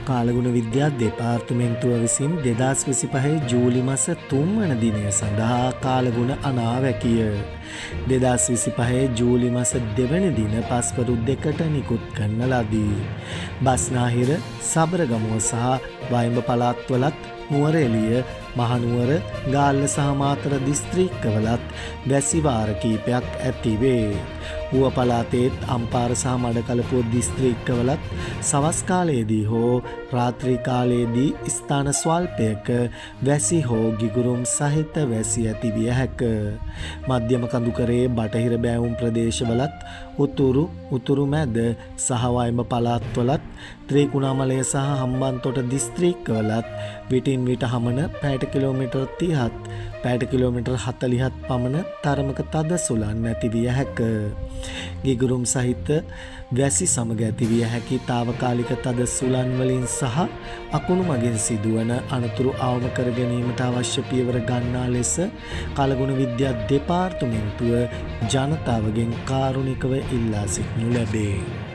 කාලගුණ විද්‍යා දෙපාර්තමේන්තුව විසින් 2025 ජූලි මාස 3 වන දිනය සඳහා කාලගුණ අනාවැකිය 2025 ජූලි මාස 2 වන දින පස්වරු 2ට නිකුත් කරන ලදී. බස්නාහිර, සබරගමුව සහ වයඹ පළාත්වලත් නුවරඑළිය, මහනුවර, ගාල්ල සහ මාතර දිස්ත්‍රික්කවලත් වැසි වාර කීපයක් ඇතිවේ. ඌව පළාතේත් අම්පාර සහ මඩකලපුව දිස්ත්‍රික්කවලත් සවස් කාලයේදී හෝ රාත්‍රී කාලයේදී ස්ථාන ස්වල්පයක වැසි හෝ ගිගුරුම් සහිත වැසි ඇති විය හැක. මධ්‍යම කඳුකරේ බටහිර බෑවුම් ප්‍රදේශවලත් උතුරු මැද සහ වයඹ පළාත්වලත් ත්‍රිකුණාමලය සහ හම්බන්තොට දිස්ත්‍රික්කවලත් විටින් විට හමන පැයට කිලෝමීටර් 30ත් පැයට කිලෝමීටර් 40ත් පමණ තරමක තද සුළං නැති විය හැක. ගිගුරුම් සහිත වැසි සමග ඇති විය හැකි తాවකාලික තද සුළං වලින් සහ අකුණු මගින් සිදුවන අනතුරු අවම කර ගැනීමට අවශ්‍ය පියවර ගන්නා ලෙස කාලගුණ විද්‍යා දෙපාර්තමේන්තුව ජනතාවගෙන් කාරුණිකව ඉල්ලා සිටිනු ලැබේ.